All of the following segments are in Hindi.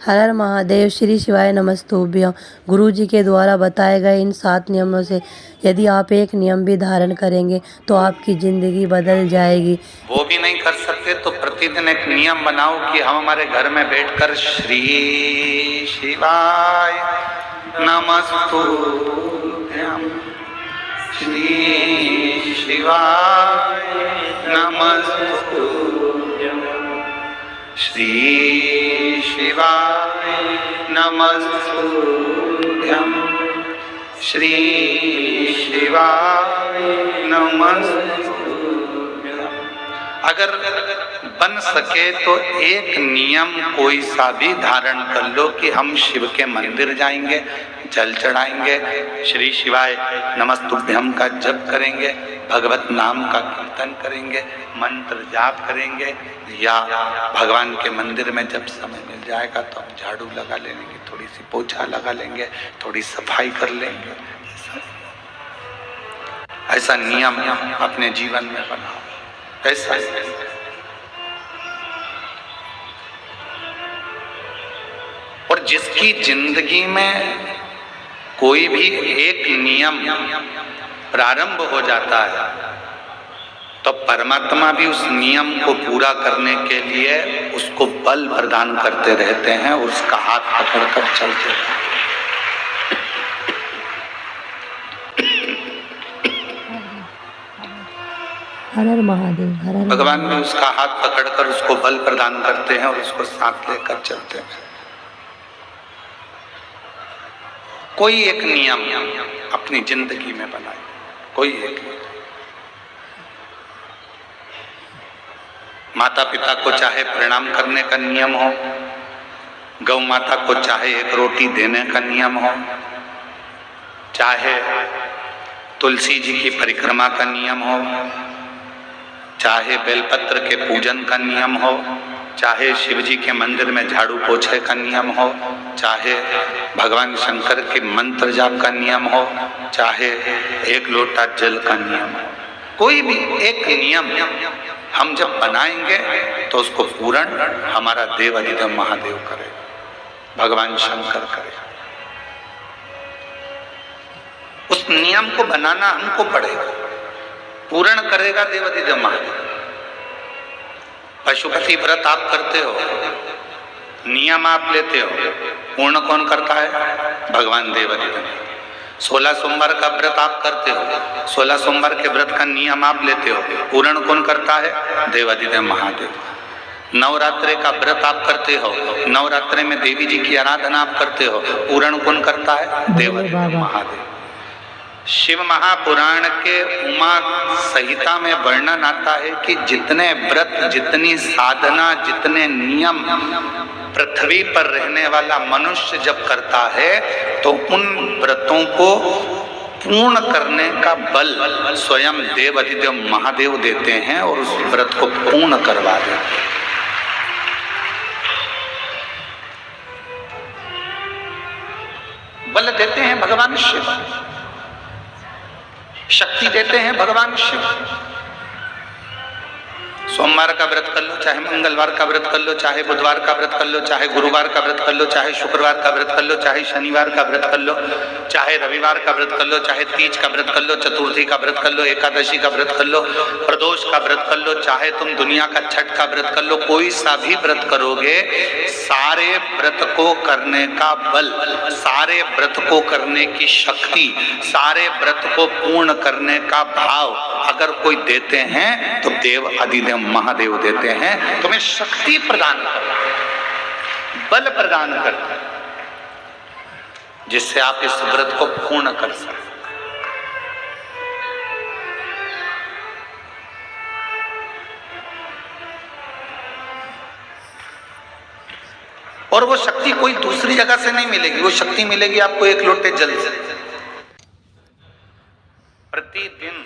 हर हर महादेव। श्री शिवाय नमस्तुभ्यं। गुरु जी के द्वारा बताए गए इन 7 नियमों से यदि आप एक नियम भी धारण करेंगे तो आपकी जिंदगी बदल जाएगी। वो भी नहीं कर सकते तो प्रतिदिन एक नियम बनाओ कि हम हमारे घर में बैठकर श्री शिवाय नमस्तुभ्यं, श्री शिवाय नमस्तुभ्यं, श्री शिवाय नमस्तुभ्यं, श्री शिवाय नमस्तुभ्यं। अगर बन सके तो एक नियम कोई सा भी धारण कर लो कि हम शिव के मंदिर जाएंगे, जल चढ़ाएंगे, श्री शिवाय नमस्तुभ्यं का जप करेंगे, भगवत नाम का कीर्तन करेंगे, मंत्र जाप करेंगे, या भगवान के मंदिर में जब समय मिल जाएगा तो हम झाड़ू लगा लेंगे, थोड़ी सी पोछा लगा लेंगे, थोड़ी सफाई कर लेंगे। ऐसा नियम अपने जीवन में बनाओ। ऐसा और जिसकी जिंदगी में कोई भी एक नियम प्रारंभ हो जाता है तो परमात्मा भी उस नियम को पूरा करने के लिए उसको बल प्रदान करते रहते हैं, उसका हाथ पकड़कर चलते रहते हैं। हर हर महादेव। हर हर भगवान भी उसका हाथ पकड़कर उसको बल प्रदान करते हैं और उसको साथ लेकर चलते हैं। कोई एक नियम अपनी जिंदगी में बनाए, कोई एक। माता पिता को चाहे प्रणाम करने का नियम हो, गौ माता को चाहे एक रोटी देने का नियम हो, चाहे तुलसी जी की परिक्रमा का नियम हो, चाहे बेलपत्र के पूजन का नियम हो, चाहे शिव जी के मंदिर में झाड़ू पोछे का नियम हो, चाहे भगवान शंकर के मंत्र जाप का नियम हो, चाहे एक लोटा जल का नियम हो, कोई भी एक नियम हम जब बनाएंगे तो उसको पूर्ण हमारा देव अधिदेव महादेव करेगा, भगवान शंकर करेगा। उस नियम को बनाना हमको पड़ेगा, पूर्ण करेगा देव अधिदेव महादेव। पशुपति व्रत आप करते हो, नियम आप लेते हो, पूर्ण कौन करता है? भगवान देव अधिदेव। 16 सोमवार का व्रत आप करते हो, 16 सोमवार के व्रत का नियम आप लेते हो, पूर्ण कौन करता है? देव अधिदेव महादेव। नवरात्रि का व्रत आप करते हो, नवरात्रि में देवी जी की आराधना आप करते हो, पूर्ण कौन करता है? देव अधिदेव महादेव। शिव महापुराण के उमा संहिता में वर्णन आता है कि जितने व्रत, जितनी साधना, जितने नियम पृथ्वी पर रहने वाला मनुष्य जब करता है तो उन व्रतों को पूर्ण करने का बल स्वयं देव अधिदेव महादेव देते हैं और उस व्रत को पूर्ण करवा देते हैं। बल देते हैं भगवान शिव, शक्ति देते हैं भगवान शिव। सोमवार का व्रत कर लो, चाहे मंगलवार का व्रत कर लो, चाहे बुधवार का व्रत कर लो, चाहे गुरुवार का व्रत कर लो, चाहे शुक्रवार का व्रत कर लो, चाहे शनिवार का व्रत कर लो, चाहे रविवार का व्रत कर लो, चाहे तीज का व्रत कर लो, चतुर्थी का व्रत कर लो, एकादशी का व्रत कर लो, प्रदोष का व्रत कर लो, चाहे तुम दुनिया का छठ का व्रत कर लो, कोई सा भी व्रत करोगे, सारे व्रत को करने का बल, सारे व्रत को करने की शक्ति, सारे व्रत को पूर्ण करने का भाव अगर कोई देते हैं तो देव अधिदेव महादेव देते हैं। तुम्हें शक्ति प्रदान करते हैं, बल प्रदान करते हैं, जिससे आप इस व्रत को पूर्ण कर सकें। और वो शक्ति कोई दूसरी जगह से नहीं मिलेगी, वो शक्ति मिलेगी आपको एक लोटे जल से। प्रतिदिन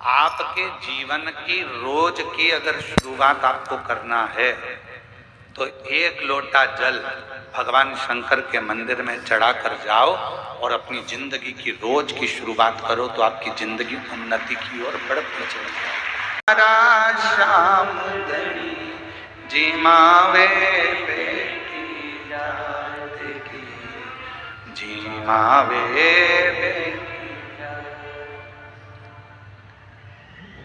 आपके जीवन की रोज की अगर शुरुआत आपको करना है तो एक लोटा जल भगवान शंकर के मंदिर में चढ़ा कर जाओ और अपनी जिंदगी की रोज की शुरुआत करो तो आपकी जिंदगी उन्नति की ओर बढ़ती चलेगी। श्याम जिमावे बेटी कर्मावे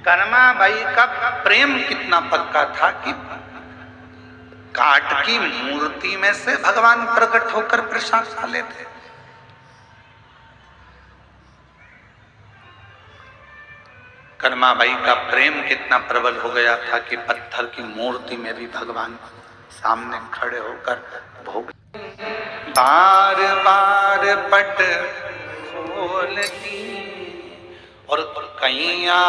कर्माबाई का प्रेम कितना पक्का था कि काठ की मूर्ति में से भगवान प्रकट होकर प्रसाद खा लेते। कर्माबाई का प्रेम कितना प्रबल हो गया था कि पत्थर की मूर्ति में भी भगवान सामने खड़े होकर भोग। बार बार पट खोलती और कैया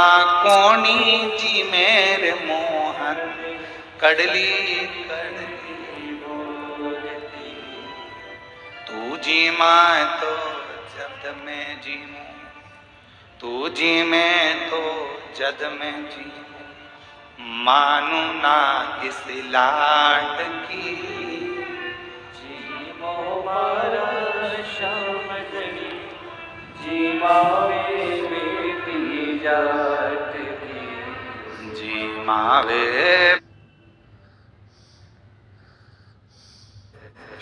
कोणी जी मेरे मोहन कड़ली कड़ली बोलती। तू जी मैं तो जद में जीऊं, तू जी मैं तो जद में जीऊं, मानू ना किस लाट की। जीवो मारा श्यामजनी, जीवावे बेटी जात की, जीवावे।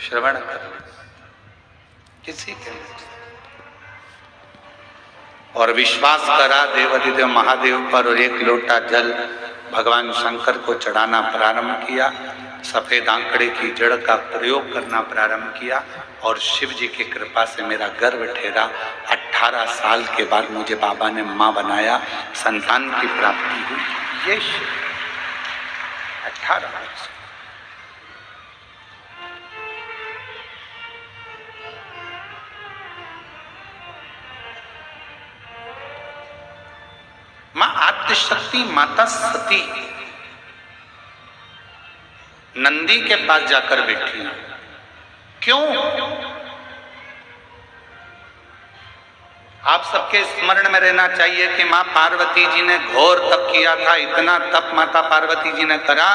श्रवण कर किसी के और विश्वास करा देवाधिदेव महादेव पर और एक लोटा जल भगवान शंकर को चढ़ाना प्रारंभ किया। सफेद आंकड़े की जड़ का प्रयोग करना प्रारंभ किया और शिव जी की कृपा से मेरा गर्भ ठहरा। 18 साल के बाद मुझे बाबा ने माँ बनाया, संतान की प्राप्ति हुई। ये 18 वर्ष। मां आद्यशक्ति माता सती नंदी के पास जाकर बैठी। क्यों? आप सबके स्मरण में रहना चाहिए कि मां पार्वती जी ने घोर तप किया था। इतना तप माता पार्वती जी ने करा,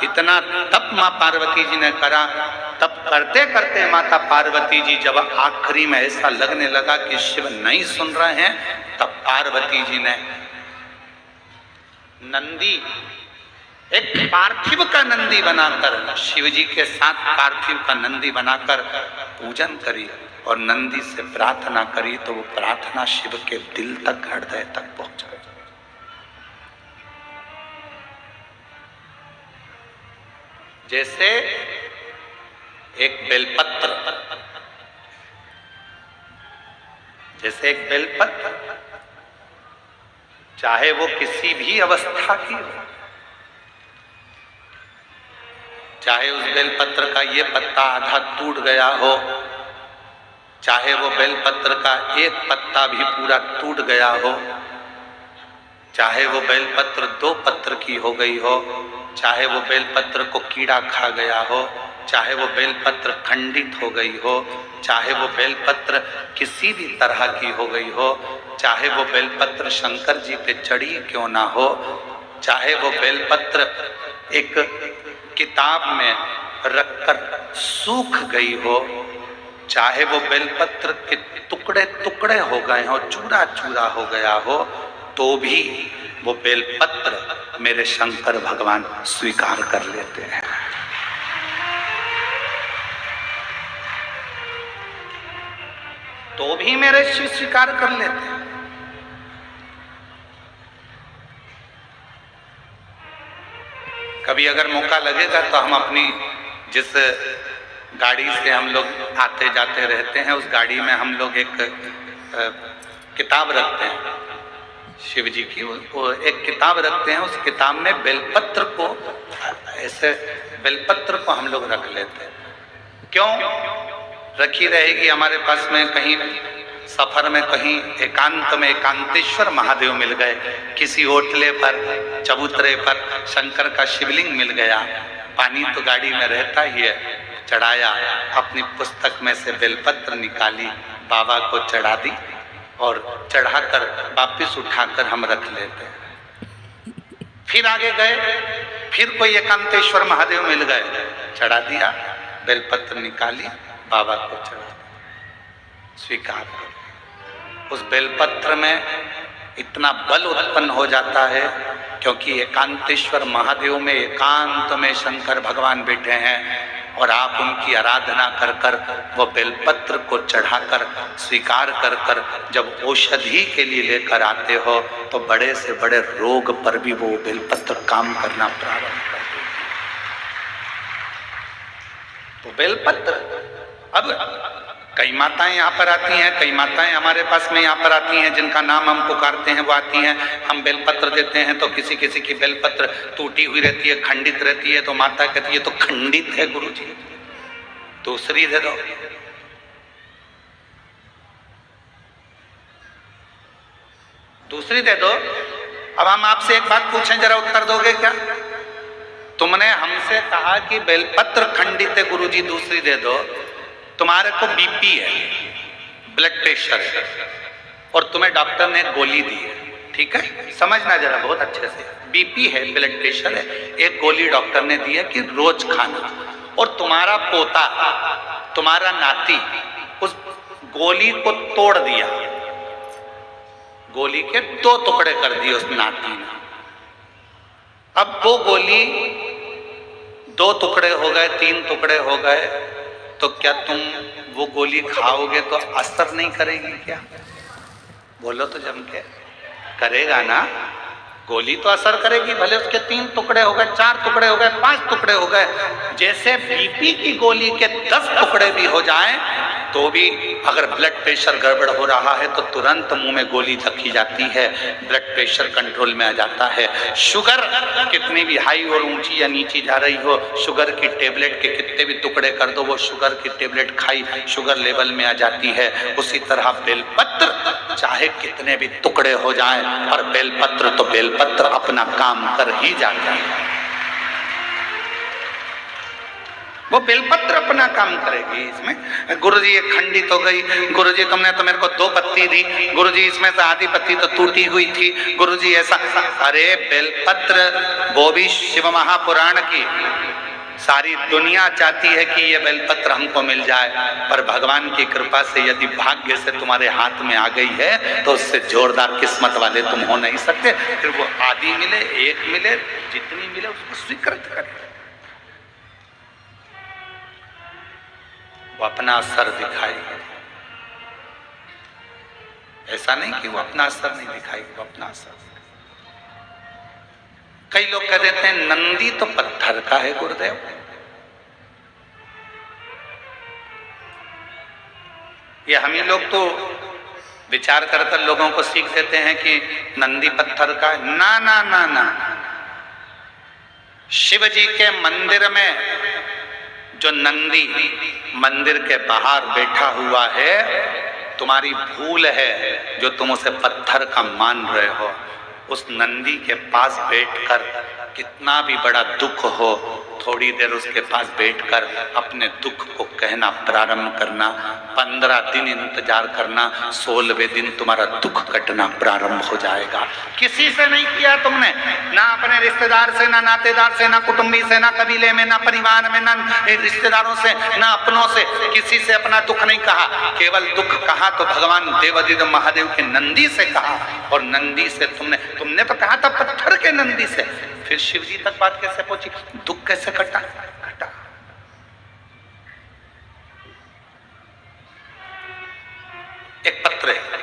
इतना तप मां पार्वती जी ने करा। तप करते करते माता पार्वती जी जब आखिरी में ऐसा लगने लगा कि शिव नहीं सुन रहे हैं, तब पार्वती जी ने नंदी, एक पार्थिव का नंदी बनाकर, शिव जी के साथ पार्थिव का नंदी बनाकर पूजन करी और नंदी से प्रार्थना करी। तो वो प्रार्थना शिव के दिल तक, हृदय तक पहुंचा। जैसे एक बेलपत्र, जैसे एक बेलपत्र, चाहे वो किसी भी अवस्था की हो, चाहे उस बेलपत्र का ये पत्ता आधा टूट गया हो, चाहे वो बेलपत्र का एक पत्ता भी पूरा टूट गया हो, चाहे वो बेलपत्र 2 पत्र की हो गई हो, चाहे वो बेलपत्र को कीड़ा खा गया हो, चाहे वो बेलपत्र खंडित हो गई हो, चाहे वो बेलपत्र किसी भी तरह की हो गई हो, चाहे वो बेलपत्र शंकर जी पे चढ़ी क्यों ना हो, चाहे वो बेलपत्र एक किताब में रखकर सूख गई हो, चाहे वो बेलपत्र के टुकड़े टुकड़े हो गए हो, चूरा चूरा हो गया हो, तो भी वो बेलपत्र मेरे शंकर भगवान स्वीकार कर लेते हैं। तो भी मेरे शिव स्वीकार कर लेते हैं। कभी अगर मौका लगेगा तो हम अपनी जिस गाड़ी से हम लोग आते जाते रहते हैं, उस गाड़ी में हम लोग एक किताब रखते हैं शिव जी की, वो एक किताब रखते हैं। उस किताब में बेलपत्र को, ऐसे बेलपत्र को हम लोग रख लेते हैं। क्यों रखी रहेगी? हमारे पास में कहीं सफर में कहीं एकांत में एकांतेश्वर महादेव मिल गए, किसी होटले पर चबूतरे पर शंकर का शिवलिंग मिल गया, पानी तो गाड़ी में रहता ही है, चढ़ाया, अपनी पुस्तक में से बेलपत्र निकाली, बाबा को चढ़ा दी और चढ़ाकर वापिस उठाकर हम रख लेते हैं। फिर आगे गए, फिर कोई एकांतेश्वर महादेव मिल गए, चढ़ा दिया, बेलपत्र निकाली, बाबा को चढ़ा दिया, स्वीकार कर। उस बेलपत्र में इतना बल उत्पन्न हो जाता है क्योंकि एकांतेश्वर महादेव में एकांत में शंकर भगवान बैठे हैं और आप उनकी आराधना कर कर वो बेलपत्र को चढ़ाकर स्वीकार कर कर जब औषधि के लिए लेकर आते हो तो बड़े से बड़े रोग पर भी वो बेलपत्र काम करना प्रारंभ कर देते। तो बेलपत्र, अब कई माताएं यहाँ पर आती हैं, कई माताएं हमारे पास में यहाँ पर आती हैं जिनका नाम हम पुकारते हैं, वो आती हैं, हम बेलपत्र देते हैं तो किसी किसी की बेलपत्र टूटी हुई रहती है, खंडित रहती है, तो माता कहती है तो खंडित है गुरुजी, दूसरी दे दो। दूसरी दे दो। अब हम आपसे एक बात पूछें, जरा उत्तर दोगे क्या? तुमने हमसे कहा कि बेलपत्र खंडित है गुरुजी, दूसरी दे दो। तुम्हारे को बीपी है, ब्लड प्रेशर है, और तुम्हें डॉक्टर ने गोली दी है, ठीक है, समझना जरा बहुत अच्छे से। बीपी है, ब्लड प्रेशर है, एक गोली डॉक्टर ने दी है कि रोज खाना, और तुम्हारा पोता, तुम्हारा नाती उस गोली को तोड़ दिया, गोली के 2 टुकड़े कर दिए उस नाती ने। अब वो गोली 2 टुकड़े हो गए, 3 टुकड़े हो गए, तो क्या तुम वो गोली खाओगे तो असर नहीं करेगी क्या? बोलो तो जम के, करेगा ना। गोली तो असर करेगी, भले उसके 3 टुकड़े हो गए, 4 टुकड़े हो गए, 5 टुकड़े हो गए। जैसे बीपी की गोली के 10 टुकड़े भी हो जाएं तो भी अगर ब्लड प्रेशर गड़बड़ हो रहा है तो तुरंत मुंह में गोली रखी जाती है, ब्लड प्रेशर कंट्रोल में आ जाता है। शुगर कितनी भी हाई और ऊंची या नीची जा रही हो, शुगर की टेबलेट के कितने भी टुकड़े कर दो, वो शुगर की टेबलेट खाई शुगर लेवल में आ जाती है। उसी तरह बेलपत्र चाहे कितने भी टुकड़े हो जाएं, पर बेलपत्र तो बेलपत्र अपना काम कर ही जाता है। वो बेलपत्र अपना काम करेगी। इसमें गुरुजी ये खंडित हो गई, गुरुजी तुमने तो मेरे को 2 पत्ती दी, गुरुजी इसमें से आधी पत्ती तो टूटी हुई थी, गुरुजी ऐसा। अरे बेलपत्र वो भी शिव महापुराण की, सारी दुनिया चाहती है कि ये बेलपत्र हमको मिल जाए, पर भगवान की कृपा से यदि भाग्य से तुम्हारे हाथ में आ गई है तो उससे जोरदार किस्मत वाले तुम हो नहीं सकते। फिर वो आधी मिले, 1 मिले, जितनी मिले उसको स्वीकृत करें। वो अपना असर दिखाएगी, ऐसा नहीं कि वो अपना असर नहीं दिखाएगी, वो अपना असर। कई लोग कह देते हैं नंदी तो पत्थर का है गुरुदेव। ये हम ही लोग तो विचार कर कर लोगों को सीख देते हैं कि नंदी पत्थर का है। ना ना ना ना, शिव जी के मंदिर में जो नंदी मंदिर के बाहर बैठा हुआ है, तुम्हारी भूल है जो तुम उसे पत्थर का मान रहे हो। उस नंदी के पास बैठकर कितना भी बड़ा दुख हो, थोड़ी देर उसके पास बैठकर अपने दुख को कहना प्रारंभ करना, 15 दिन इंतजार करना, 16वें दिन तुम्हारा दुख कटना प्रारंभ हो जाएगा। किसी से नहीं किया तुमने, ना अपने रिश्तेदार से, ना नातेदार से, ना कुटुंबी से, ना कबीले में, ना परिवार में, ना रिश्तेदारों से, ना अपनों से, किसी से अपना दुख नहीं कहा। केवल दुख कहा तो भगवान देवाधिदेव महादेव के नंदी से कहा, और नंदी से तुमने तो कहा था पत्थर के नंदी से। फिर शिव जी तक बात कैसे पहुंची, दुख कैसे कटा? एक पत्र है,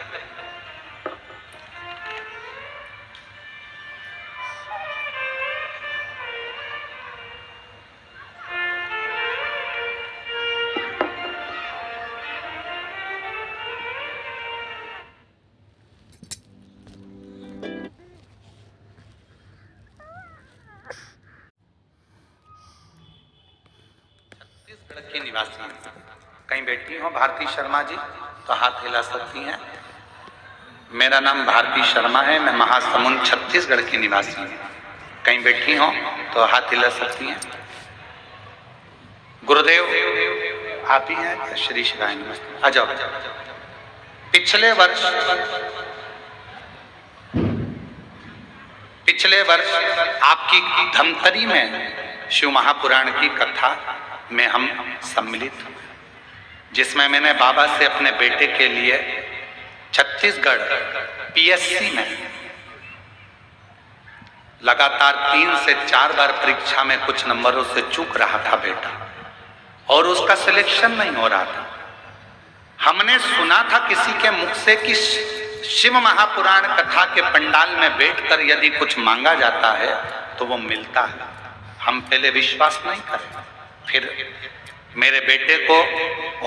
छत्तीसगढ़ की निवासी हैं। कहीं बैठी हो भारती शर्मा जी तो हाथ हिला सकती हैं। मेरा नाम भारती शर्मा है, मैं महासमुंद छत्तीसगढ़ की निवासी हूँ। कहीं बैठी हो तो हाथ हिला सकती हैं। गुरुदेव आप ही हैं? श्री शिवाय नमस्ते, आ जाओ। पिछले वर्ष आपकी धमतरी में शिव महापुराण की कथा में हम सम्मिलित हुए, जिसमें मैंने बाबा से अपने बेटे के लिए छत्तीसगढ़ पीएससी में लगातार 3 से 4 बार परीक्षा में कुछ नंबरों से चूक रहा था बेटा, और उसका सिलेक्शन नहीं हो रहा था। हमने सुना था किसी के मुख से कि शिव महापुराण कथा के पंडाल में बैठकर यदि कुछ मांगा जाता है तो वो मिलता है। हम पहले विश्वास नहीं करें, फिर मेरे बेटे को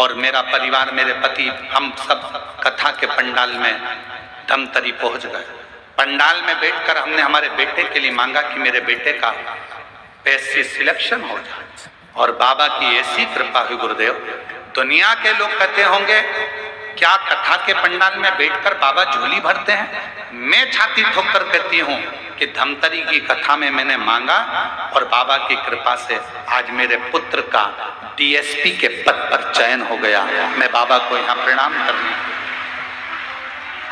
और मेरा परिवार, मेरे पति, हम सब कथा के पंडाल में धमतरी पहुंच गए। पंडाल में बैठकर हमने हमारे बेटे के लिए मांगा कि मेरे बेटे का पैसे सिलेक्शन हो जाए, और बाबा की ऐसी कृपा हुई गुरुदेव। दुनिया के लोग कहते होंगे क्या कथा के पंडाल में बैठकर बाबा झोली भरते हैं? मैं छाती ठोककर कहती हूँ कि धमतरी की कथा में मैंने मांगा और बाबा की कृपा से आज मेरे पुत्र का डीएसपी के पद पर चयन हो गया। मैं बाबा को यहाँ प्रणाम करने,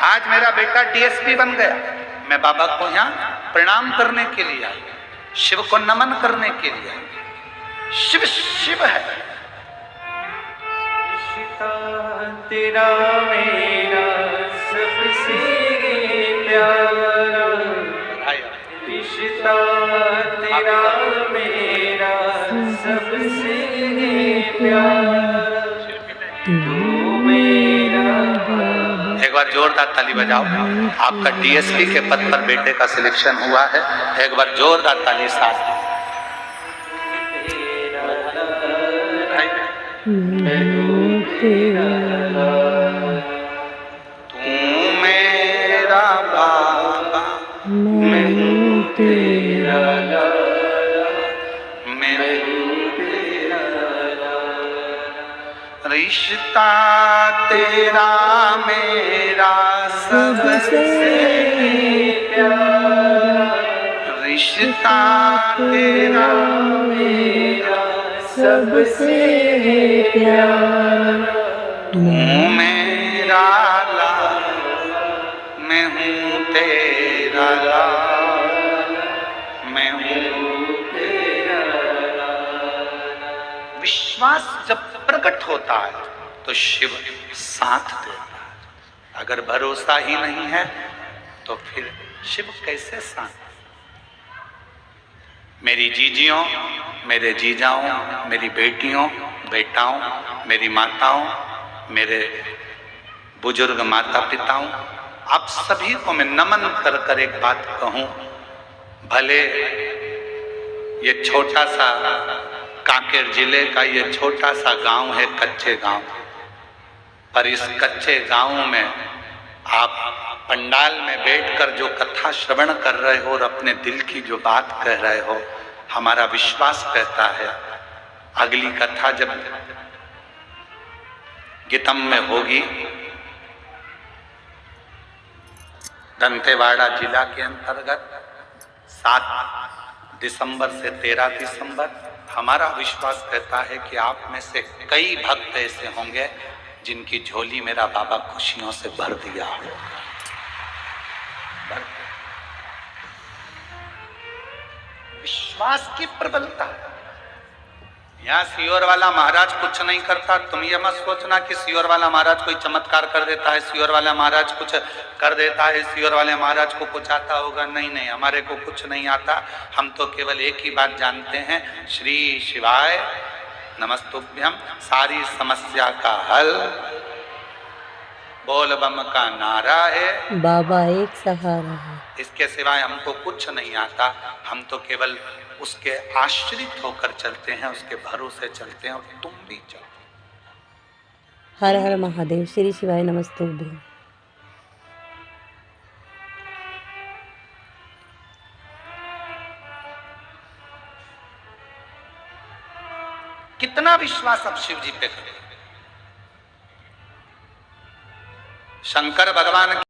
आज मेरा बेटा डीएसपी बन गया। मैं बाबा को यहाँ प्रणाम करने के लिए आई, शिव को नमन करने के लिए आई। शिव शिव है। तेरा मेरा सबसे प्यारा रिश्ता, तेरा मेरा सबसे प्यारा तू मेरा। एक बार जोरदार ताली बजाओ। आपका डीएसपी के पद पर बेटे का सिलेक्शन हुआ है। एक बार जोरदार ताली साथ। तू मेरा बाबा, मैं हूँ तेरा लाला, मैं हूँ तेरा लाला। रिश्ता तेरा मेरा सबसे प्यारा, रिश्ता तेरा मेरा सबसे प्यारा। तू मेरा लाला, मैं हूँ तेरा लाला, मैं हूँ तेरा लाला। विश्वास जब प्रकट होता है तो शिव साथ देता है। अगर भरोसा ही नहीं है तो फिर शिव कैसे साथ? मेरी जीजियों, मेरे जीजाओं, मेरी बेटियों, बेटाओं, मेरी माताओं, मेरे बुजुर्ग माता पिताओं, आप सभी को मैं नमन कर कर एक बात कहूं। भले ये छोटा सा कांकेर जिले का ये छोटा सा गांव है, कच्चे गांव, पर इस कच्चे गांव में आप पंडाल में बैठकर जो कथा श्रवण कर रहे हो और अपने दिल की जो बात कह रहे हो, हमारा विश्वास कहता है अगली कथा जब गीतम में होगी, दंतेवाड़ा जिला के अंतर्गत 7 दिसंबर से 13 दिसंबर, हमारा विश्वास कहता है कि आप में से कई भक्त ऐसे होंगे जिनकी झोली मेरा बाबा खुशियों से भर दिया हो। विश्वास की प्रबलता। यहाँ सियोर वाला महाराज कुछ नहीं करता। तुम ये मत सोचना कि सियोर वाला महाराज कोई चमत्कार कर देता है, सियोर वाला महाराज कुछ कर देता है, सियोर वाले महाराज को कुछ आता होगा। नहीं नहीं, हमारे को कुछ नहीं आता। हम तो केवल एक ही बात जानते हैं, श्री शिवाय नमस्तुभ्यम, सारी समस्या का हल बोल बम का नारा है, बाबा एक सहारा है। इसके सिवाय हमको कुछ नहीं आता। हम तो केवल उसके आश्रित होकर चलते हैं, उसके भरोसे चलते हैं, और तुम भी चलो। हर हर महादेव, श्री शिवाय नमस्तुभ्यं। कितना विश्वास अब शिव जी पे करें। शंकर भगवान